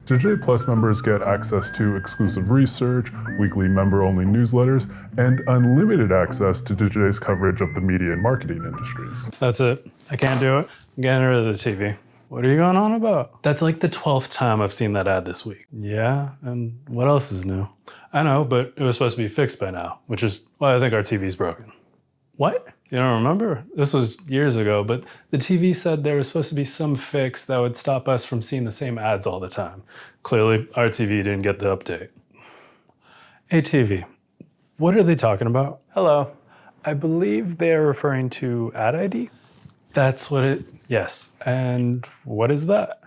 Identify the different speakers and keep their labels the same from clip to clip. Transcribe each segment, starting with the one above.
Speaker 1: Digiday Plus members get access to exclusive research, weekly member-only newsletters, and unlimited access to Digiday's coverage of the media and marketing industries.
Speaker 2: That's it. I can't do it. I'm getting rid of the TV. What are you going on about? That's like the 12th time I've seen that ad this week. Yeah, and what else is new? I know, but it was supposed to be fixed by now, which is why I think our TV's broken. What? You don't remember? This was years ago, but the TV said there was supposed to be some fix that would stop us from seeing the same ads all the time. Clearly, our TV didn't get the update. Hey TV, what are they talking about?
Speaker 3: Hello. I believe they're referring to ad ID.
Speaker 2: That's what it, yes. And what is that?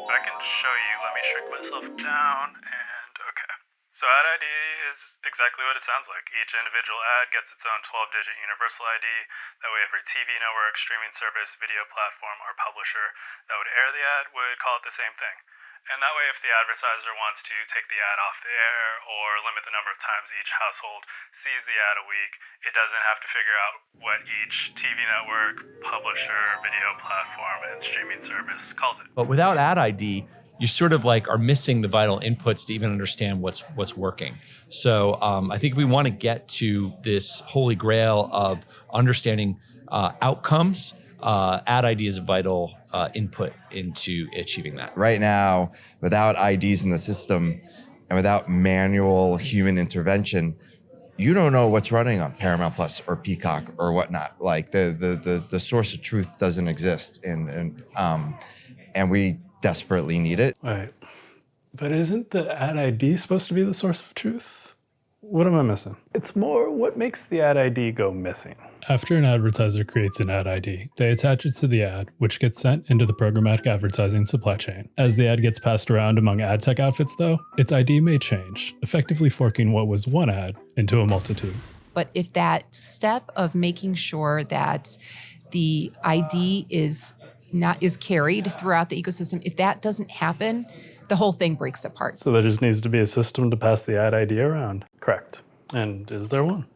Speaker 3: I can show you. Let me shrink myself down and okay. So ad ID is exactly what it sounds like. Each individual ad gets its own 12-digit universal ID. That way every TV network, streaming service, video platform, or publisher that would air the ad would call it the same thing. And that way if the advertiser wants to take the ad off the air or limit the number of times each household sees the ad a week, it doesn't have to figure out what each TV network, publisher, video platform, and streaming service calls it.
Speaker 4: But without ad ID, you sort of like are missing the vital inputs to even understand what's working. So I think if we want to get to this holy grail of understanding outcomes, ad ID is a vital input into achieving that.
Speaker 5: Right now, without IDs in the system and without manual human intervention, you don't know what's running on Paramount Plus or Peacock or whatnot. Like the source of truth doesn't exist, and we desperately need it.
Speaker 2: Wait, but isn't the ad ID supposed to be the source of truth? What am I missing?
Speaker 3: It's more what makes the ad ID go missing.
Speaker 2: After an advertiser creates an ad ID, they attach it to the ad, which gets sent into the programmatic advertising supply chain. As the ad gets passed around among ad tech outfits though, its ID may change, effectively forking what was one ad into a multitude.
Speaker 6: But if that step of making sure that the ID is carried throughout the ecosystem, if that doesn't happen, the whole thing breaks apart.
Speaker 2: So there just needs to be a system to pass the ad ID around.
Speaker 3: Correct.
Speaker 2: And is there one?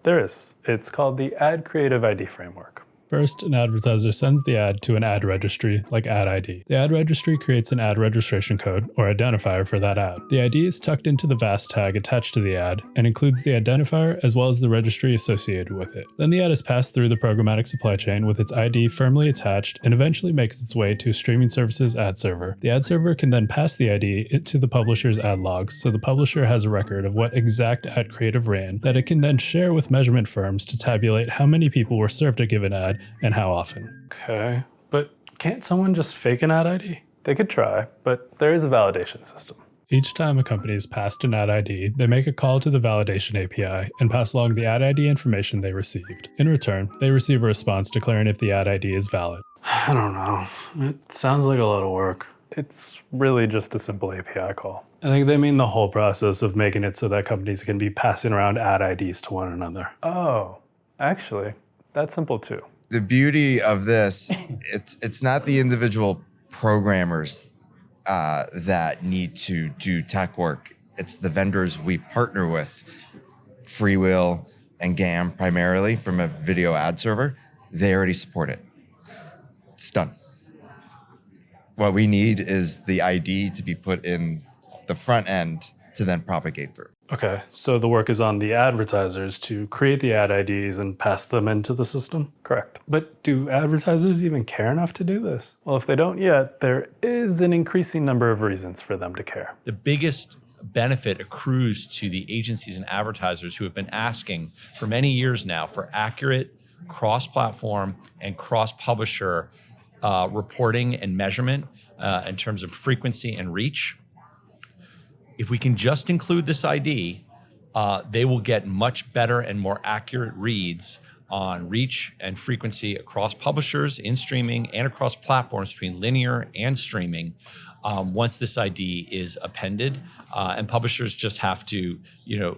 Speaker 3: There is. It's called the Ad Creative ID Framework.
Speaker 2: First, an advertiser sends the ad to an ad registry, like Ad ID. The ad registry creates an ad registration code, or identifier, for that ad. The ID is tucked into the VAS tag attached to the ad, and includes the identifier as well as the registry associated with it. Then the ad is passed through the programmatic supply chain with its ID firmly attached, and eventually makes its way to a streaming service's ad server. The ad server can then pass the ID into the publisher's ad logs, so the publisher has a record of what exact ad creative ran, that it can then share with measurement firms to tabulate how many people were served a given ad and how often. Okay, but can't someone just fake an ad ID?
Speaker 3: They could try, but there is a validation system.
Speaker 2: Each time a company is passed an ad ID, they make a call to the validation API and pass along the ad ID information they received. In return, they receive a response declaring if the ad ID is valid. I don't know. It sounds like a lot of work.
Speaker 3: It's really just a simple API call.
Speaker 2: I think they mean the whole process of making it so that companies can be passing around ad IDs to one another.
Speaker 3: Oh, actually, that's simple too.
Speaker 5: The beauty of this, it's not the individual programmers that need to do tech work. It's the vendors we partner with, FreeWheel and GAM primarily from a video ad server. They already support it. It's done. What we need is the ID to be put in the front end to then propagate through.
Speaker 2: Okay, so the work is on the advertisers to create the ad IDs and pass them into the system?
Speaker 3: Correct.
Speaker 2: But do advertisers even care enough to do this?
Speaker 3: Well, if they don't yet, there is an increasing number of reasons for them to care.
Speaker 4: The biggest benefit accrues to the agencies and advertisers who have been asking for many years now for accurate cross-platform and cross-publisher reporting and measurement in terms of frequency and reach. If we can just include this ID, they will get much better and more accurate reads on reach and frequency across publishers in streaming and across platforms between linear and streaming once this ID is appended. And publishers just have to,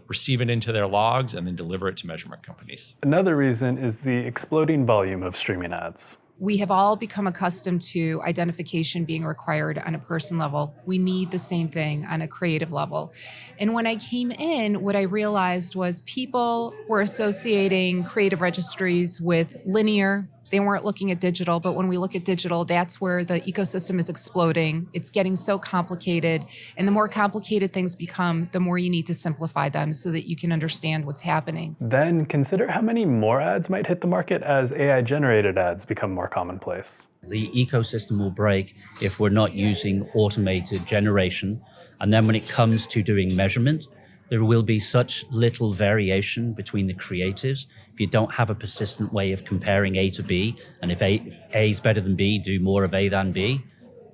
Speaker 4: receive it into their logs and then deliver it to measurement companies.
Speaker 3: Another reason is the exploding volume of streaming ads.
Speaker 6: We have all become accustomed to identification being required on a person level. We need the same thing on a creative level. And when I came in, what I realized was people were associating creative registries with linear. They weren't looking at digital, but when we look at digital, that's where the ecosystem is exploding. It's getting so complicated. And the more complicated things become, the more you need to simplify them so that you can understand what's happening.
Speaker 2: Then consider how many more ads might hit the market as AI-generated ads become more commonplace.
Speaker 7: The ecosystem will break if we're not using automated generation. And then when it comes to doing measurement, there will be such little variation between the creatives. If you don't have a persistent way of comparing A to B, and if A is better than B, do more of A than B,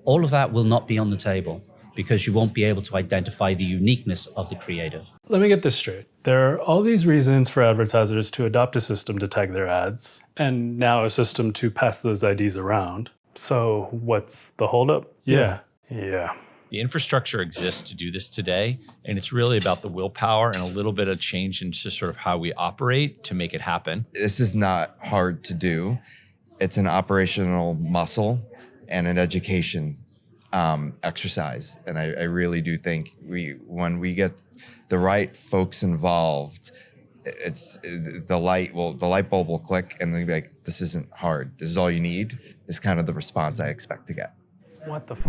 Speaker 7: all of that will not be on the table because you won't be able to identify the uniqueness of the creative.
Speaker 2: Let me get this straight. There are all these reasons for advertisers to adopt a system to tag their ads, and now a system to pass those IDs around. So what's the holdup? Yeah.
Speaker 4: The infrastructure exists to do this today, and it's really about the willpower and a little bit of change in just sort of how we operate to make it happen.
Speaker 5: This is not hard to do. It's an operational muscle and an education exercise. And I really do think when we get the right folks involved, the light bulb will click and they'll be like, this isn't hard. This is all you need, is kind of the response I expect to get.
Speaker 2: What the f?